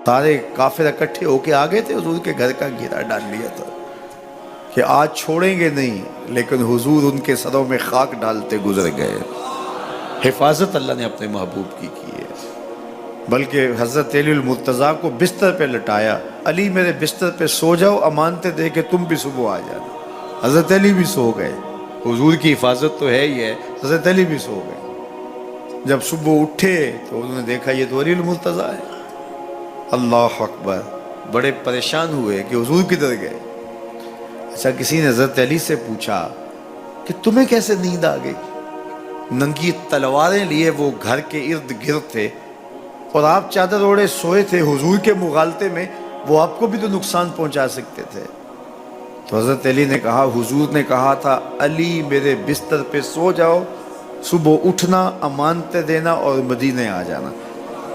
سارے کافر اکٹھے ہو کے آ گئے تھے، حضور کے گھر کا گھیرا ڈال لیا تھا کہ آج چھوڑیں گے نہیں، لیکن حضور ان کے سروں میں خاک ڈالتے گزر گئے۔ حفاظت اللہ نے اپنے محبوب کی ہے، بلکہ حضرت علی المرتضیٰ کو بستر پہ لٹایا، علی میرے بستر پہ سو جاؤ، امانتیں دے کہ تم بھی صبح آ جانا۔ حضرت علی بھی سو گئے، حضور کی حفاظت تو ہے ہی ہے، حضرت علی بھی سو گئے۔ جب صبح اٹھے تو انہوں نے دیکھا یہ تو علی المرتضیٰ ہے۔ اللہ اکبر، بڑے پریشان ہوئے کہ حضور کدھر گئے۔ اچھا، کسی نے حضرت علی سے پوچھا کہ تمہیں کیسے نیند آ گئی؟ ننگی تلواریں لیے وہ گھر کے ارد گرد تھے اور آپ چادر اوڑے سوئے تھے حضور کے مغالطے میں، وہ آپ کو بھی تو نقصان پہنچا سکتے تھے۔ تو حضرت علی نے کہا، حضور نے کہا تھا علی میرے بستر پہ سو جاؤ، صبح اٹھنا، امانتیں دینا اور مدینے آ جانا۔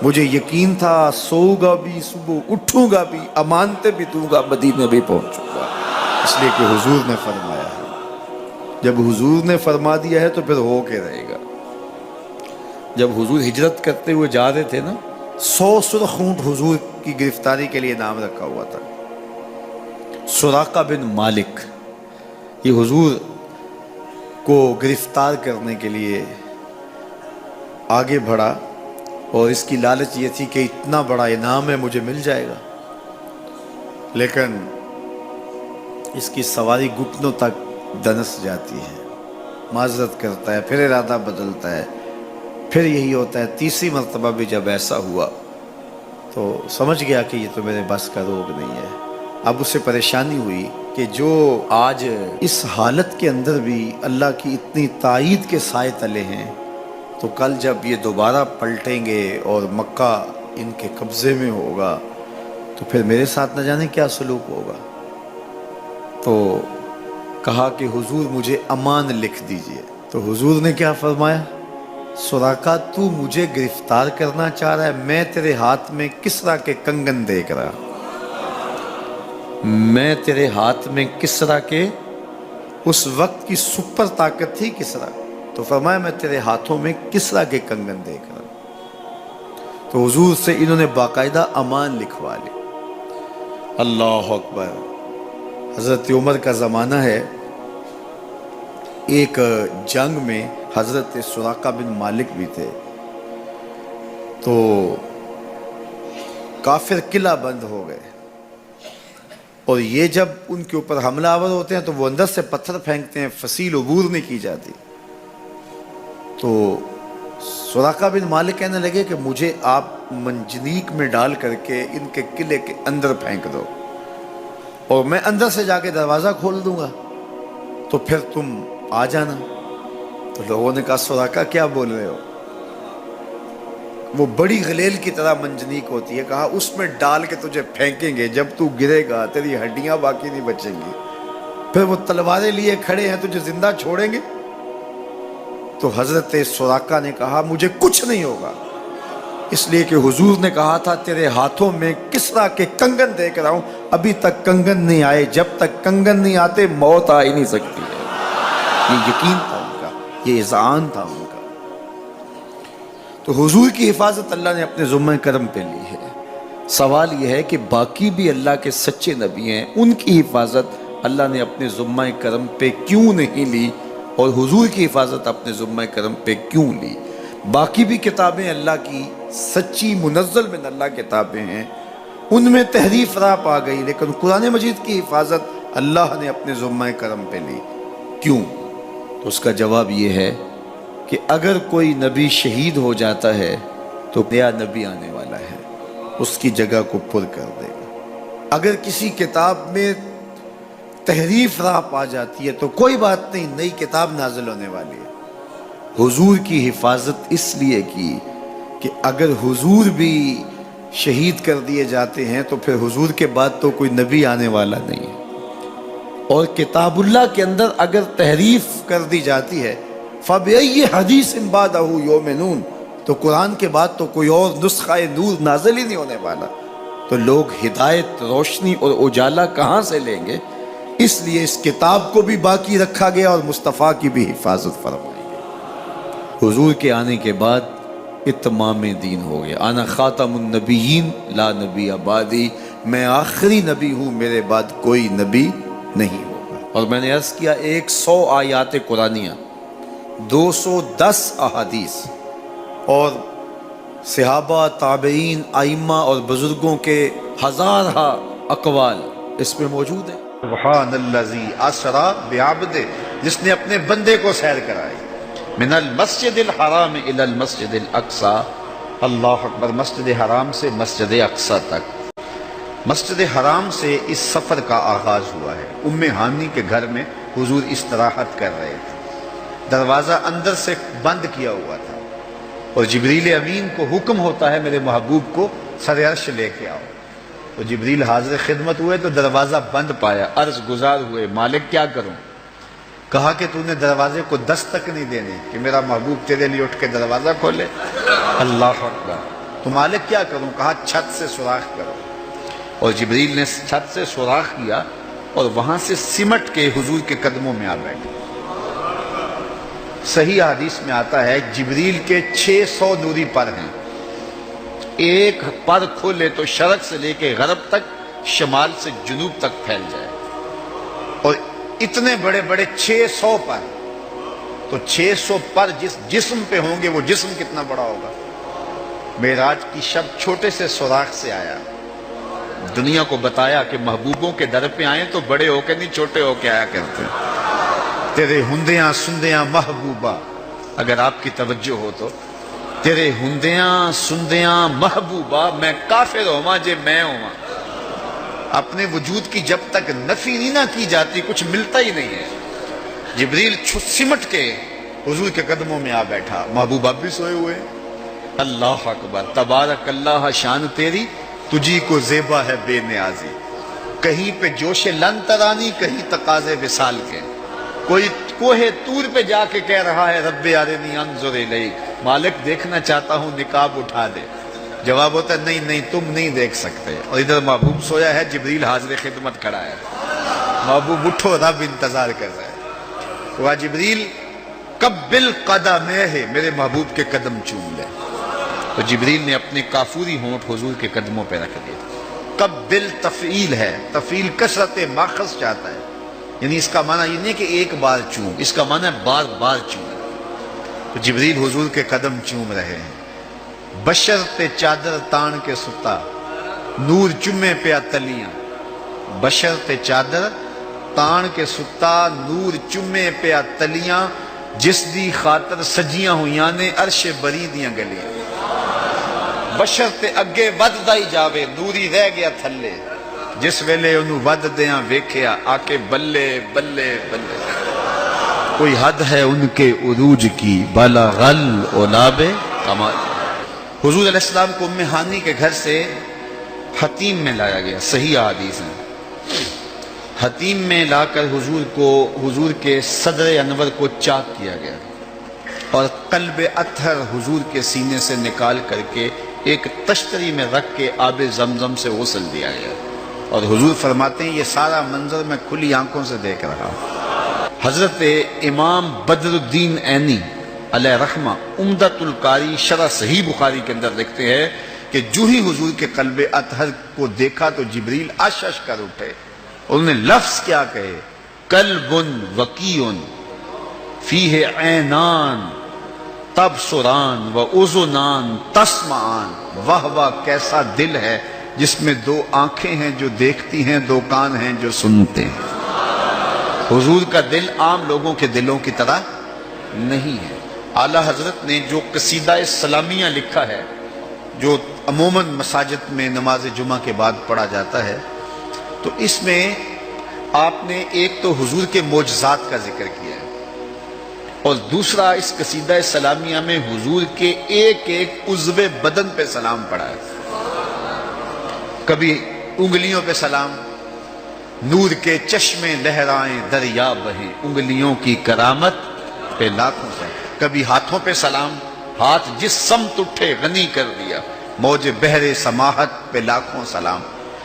مجھے یقین تھا سوؤں گا بھی، صبح اٹھوں گا بھی، امانتیں بھی دوں گا، مدینے بھی پہنچوں گا، اس لیے کہ حضور نے فرمایا ہے۔ جب حضور نے فرما دیا ہے تو پھر ہو کے رہے گا۔ جب حضور ہجرت کرتے ہوئے جا رہے تھے نا، 100 سرخ اونٹ حضور کی گرفتاری کے لیے نام رکھا ہوا تھا۔ سراقہ بن مالک یہ حضور کو گرفتار کرنے کے لیے آگے بڑھا اور اس کی لالچ یہ تھی کہ اتنا بڑا انعام ہے، مجھے مل جائے گا، لیکن اس کی سواری گھٹنوں تک دنس جاتی ہے، معذرت کرتا ہے، پھر ارادہ بدلتا ہے، پھر یہی ہوتا ہے۔ تیسری مرتبہ بھی جب ایسا ہوا تو سمجھ گیا کہ یہ تو میرے بس کا روگ نہیں ہے۔ اب اسے پریشانی ہوئی کہ جو آج اس حالت کے اندر بھی اللہ کی اتنی تائید کے سائے تلے ہیں، تو کل جب یہ دوبارہ پلٹیں گے اور مکہ ان کے قبضے میں ہوگا تو پھر میرے ساتھ نہ جانے کیا سلوک ہوگا۔ تو کہا کہ حضور مجھے امان لکھ دیجئے۔ تو حضور نے کیا فرمایا، سراقہ تو مجھے گرفتار کرنا چاہ رہا ہے، میں تیرے ہاتھ میں کسریٰ کے کنگن دیکھ رہا، میں تیرے ہاتھ میں کسریٰ کے، اس وقت کی سپر طاقت تھی کسریٰ، تو فرمایا میں تیرے ہاتھوں میں کسریٰ کے کنگن دیکھ رہا ہوں۔ تو حضور سے انہوں نے باقاعدہ امان لکھوا لی۔ اللہ اکبر۔ حضرت عمر کا زمانہ ہے، ایک جنگ میں حضرت سراقہ بن مالک بھی تھے، تو کافر قلعہ بند ہو گئے، اور یہ جب ان کے اوپر حملہ آور ہوتے ہیں تو وہ اندر سے پتھر پھینکتے ہیں، فصیل عبور نہیں کی جاتی۔ تو سراقہ بن مالک کہنے لگے کہ مجھے آپ منجنیق میں ڈال کر کے ان کے قلعے کے اندر پھینک دو اور میں اندر سے جا کے دروازہ کھول دوں گا، تو پھر تم آ جانا۔ تو لوگوں نے کہا سراقہ کیا بول رہے ہو؟ وہ بڑی غلیل کی طرح منجنیق ہوتی ہے، کہا اس میں ڈال کے تجھے پھینکیں گے، جب تو گرے گا تیری ہڈیاں باقی نہیں بچیں گی، پھر وہ تلواریں لیے کھڑے ہیں تجھے زندہ چھوڑیں گے۔ تو حضرت سراقہ نے کہا مجھے کچھ نہیں ہوگا، اس لیے کہ حضور نے کہا تھا تیرے ہاتھوں میں کسریٰ کے کنگن دیکھ رہا ہوں، ابھی تک کنگن نہیں آئے، جب تک کنگن نہیں آتے موت آ ہی نہیں سکتی ہے۔ یہ یقین تھا ان کا، یہ اذعان تھا ان کا۔ تو حضور کی حفاظت اللہ نے اپنے ذمہ کرم پہ لی ہے۔ سوال یہ ہے کہ باقی بھی اللہ کے سچے نبی ہیں، ان کی حفاظت اللہ نے اپنے ذمہ کرم پہ کیوں نہیں لی، اور حضور کی حفاظت اپنے ذمہ کرم پہ کیوں لی؟ باقی بھی کتابیں اللہ کی سچی منزل من اللہ کتابیں ہیں، ان میں تحریف رات آ گئی، لیکن قرآن مجید کی حفاظت اللہ نے اپنے ذمہ کرم پہ لی۔ کیوں؟ تو اس کا جواب یہ ہے کہ اگر کوئی نبی شہید ہو جاتا ہے تو نیا نبی آنے والا ہے، اس کی جگہ کو پر کر دے گا۔ اگر کسی کتاب میں تحریف رات آ جاتی ہے تو کوئی بات نہیں، نئی کتاب نازل ہونے والی ہے۔ حضور کی حفاظت اس لیے کی کہ اگر حضور بھی شہید کر دیے جاتے ہیں تو پھر حضور کے بعد تو کوئی نبی آنے والا نہیں ہے، اور کتاب اللہ کے اندر اگر تحریف کر دی جاتی ہے فَبِأَيِّ حَدِيثٍ بَعْدَهُ يُؤْمِنُونَ، تو قرآن کے بعد تو کوئی اور نسخہ نور نازل ہی نہیں ہونے والا، تو لوگ ہدایت، روشنی اور اجالا کہاں سے لیں گے؟ اس لیے اس کتاب کو بھی باقی رکھا گیا اور مصطفیٰ کی بھی حفاظت فرمائی گئی۔ حضور کے آنے کے بعد اتمام دین ہو گیا. انا خاتم النبیین لا نبی بعدی، میں آخری نبی ہوں، میرے بعد کوئی نبی نہیں ہوگا. اور میں نے عرض کیا 100 آیات قرآنیہ، 210 احادیث اور صحابہ، تابعین، ائمہ اور بزرگوں کے ہزارہ اقوال اس میں موجود ہیں. سبحان الذی اسری بعبدہ، جس نے اپنے بندے کو سیر کرائی. من المسجد الحرام الی المسجد الاقصی، اللہ اکبر، مسجد حرام سے مسجد اقصی تک. مسجد حرام سے اس سفر کا آغاز ہوا ہے. ام ہانی کے گھر میں حضور استراحت کر رہے تھے، دروازہ اندر سے بند کیا ہوا تھا اور جبریل امین کو حکم ہوتا ہے میرے محبوب کو سر عرش لے کے آؤ. تو جبریل حاضر خدمت ہوئے تو دروازہ بند پایا، عرض گزار ہوئے مالک کیا کروں؟ کہا کہ تو نے دروازے کو دستک نہیں دینے کہ میرا محبوب تیرے لیے اٹھ کے دروازہ کھولے. اللہ اکبر. تو مالک کیا کروں؟ کہا چھت سے سوراخ کرو. اور جبریل نے چھت سے سوراخ کیا اور وہاں سے سمٹ کے حضور کے قدموں میں آ بیٹھے. صحیح حدیث میں آتا ہے جبریل کے 600 نوری پر ہیں، ایک پر کھولے تو شرق سے لے کے غرب تک، شمال سے جنوب تک پھیل جائے. اور اتنے بڑے بڑے 600 پر، تو 600 پر جس جسم پہ ہوں گے وہ جسم کتنا بڑا ہوگا. معراج کی شب چھوٹے سے سوراخ سے آیا، دنیا کو بتایا کہ محبوبوں کے در پہ آئیں تو بڑے ہو کے نہیں، چھوٹے ہو کے آیا کرتے. تیرے ہندیاں سندیاں محبوبہ، اگر آپ کی توجہ ہو تو، تیرے ہندیاں سندیاں محبوبہ، میں کافر ہوا جے میں ہوا. اپنے وجود کی جب تک نفی نہیں نہ کی جاتی کچھ ملتا ہی نہیں ہے. جبریل سمٹ کے حضور کے قدموں میں آ بیٹھا. محبوب اب بھی سوئے ہوئے. اللہ اکبر. تبارک اللہ، شان تیری تجھی کو زیبا ہے بے نیازی. کہیں پہ جوش لن ترانی، کہیں تقاضے وصال کے. کوئی کوہ طور پہ جا کے کہہ رہا ہے رب ارنی انظر الیک، مالک دیکھنا چاہتا ہوں نقاب اٹھا دے. جواب ہوتا ہے نہیں نہیں تم نہیں دیکھ سکتے. اور ادھر محبوب سویا ہے، جبریل حاضر خدمت کھڑا ہے. محبوب اٹھو، رب انتظار کر رہا ہے. وہ جبریل قبل قدمہ، میرے محبوب کے قدم چوم لے. تو جبریل نے اپنے کافوری ہونٹ حضور کے قدموں پہ رکھ دیے. قبل تفعیل ہے، تفعیل کثرت ماخذ چاہتا ہے، یعنی اس کا معنی یہ نہیں کہ ایک بار چوم، اس کا معنی ہے بار بار چوم. تو جبریل حضور کے قدم چوم رہے ہیں. بشرط چادر تان کے ستا، نور چمے پیا تلیاں. بشرط چادر تان کے ستا، نور چمے پیا تلیاں. جس دی خاطر سجیاں ہویاں نے عرش بری دیاں گلیاں. بشرط اگے ود دا ہی جاوے، نوری رہ گیا تھلے. جس ویلے انہوں ود دیاں ویکھیا، آکے بلے بلے بلے. کوئی حد ہے ان کے عروج کی، بلغ العلاب کمال. حضور علیہ السلام کو ام ہانی کے گھر سے حتیم میں لایا گیا. صحیح حدیث ہے. حتیم میں لا کر حضور کے صدر انور کو چاک کیا گیا اور قلب اطہر حضور کے سینے سے نکال کر کے ایک تشتری میں رکھ کے آب زمزم سے غسل دیا گیا. اور حضور فرماتے ہیں یہ سارا منظر میں کھلی آنکھوں سے دیکھ رہا ہوں. حضرت امام بدر الدین عینی علیہ رحمہ عمدۃ القاری شرح صحیح بخاری کے اندر لکھتے ہیں کہ جو ہی حضور کے قلب اطہر کو دیکھا تو جبریل اش اش کر اٹھے. انہوں نے لفظ کیا کہے، قلب وقیع فیہ عینان تبصران و اذنان تسمعان. واہ واہ کیسا دل ہے جس میں 2 آنکھیں ہیں جو دیکھتی ہیں، 2 کان ہیں جو سنتے ہیں. حضور کا دل عام لوگوں کے دلوں کی طرح نہیں ہے. اعلیٰ حضرت نے جو قصیدہ سلامیہ لکھا ہے، جو عموماً مساجد میں نماز جمعہ کے بعد پڑھا جاتا ہے، تو اس میں آپ نے ایک تو حضور کے معجزات کا ذکر کیا ہے اور دوسرا اس قصیدہ سلامیہ میں حضور کے ایک ایک عضو بدن پہ سلام پڑھا ہے. کبھی انگلیوں پہ سلام، نور کے چشمے لہرائیں دریا بہیں، انگلیوں کی کرامت پہ لاکھوں سے. کبھی ہاتھوں پہ سلام، ہاتھ جس سمت اٹھے غنی کر دیا، موج بحر سماحت پہ لاکھوں سلام.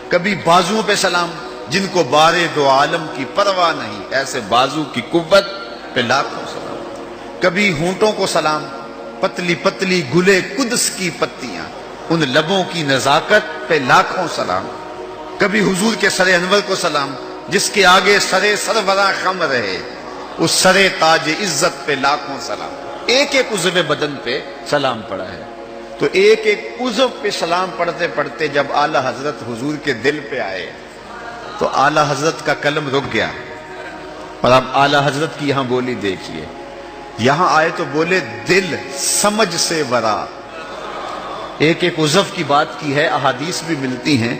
کبھی بازوؤں پہ سلام، جن کو بارے 2 عالم کی پرواہ نہیں، ایسے بازو کی قوت پہ لاکھوں سلام. کبھی ہونٹوں کو سلام، پتلی پتلی گلے قدس کی پتیاں، ان لبوں کی نزاکت پہ لاکھوں سلام، کبھی حضور کے سر انور کو سلام جس کے آگے سرے سربراہ خم رہے، اس سرے تاج عزت پہ لاکھوں سلام۔ ایک ایک عضو بدن پہ سلام پڑا ہے، تو ایک ایک عضو پہ سلام پڑھتے پڑھتے جب اعلی حضرت حضور کے دل پہ آئے تو اعلی حضرت کا قلم رک گیا۔ اور اب اعلی حضرت کی یہاں بولی دیکھیے، یہاں آئے تو بولے دل سمجھ سے ورا، ایک ایک عضو کی بات کی ہے، احادیث بھی ملتی ہیں،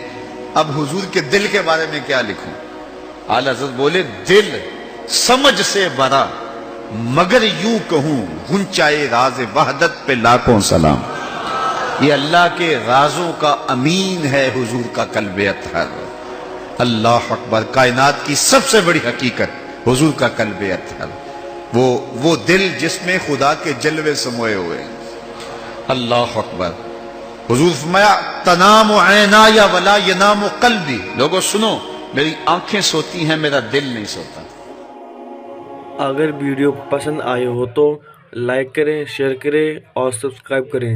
اب حضور کے دل کے بارے میں کیا لکھوں؟ اعلی حضرت بولے دل سمجھ سے ورا، مگر یوں کہوں گنچائے راز وحدت پہ لاکھوں سلام۔ یہ اللہ کے رازوں کا امین ہے حضور کا قلب اطہر۔ اللہ اکبر، کائنات کی سب سے بڑی حقیقت حضور کا قلب اطہر، وہ دل جس میں خدا کے جلوے سموئے ہوئے۔ اللہ اکبر۔ حضور فرمایا تنام عینایا یا ولا ینام قلبی، لوگوں سنو، میری آنکھیں سوتی ہیں، میرا دل نہیں سوتا۔ اگر ویڈیو پسند آئے ہو تو لائک کریں، شیئر کریں اور سبسکرائب کریں۔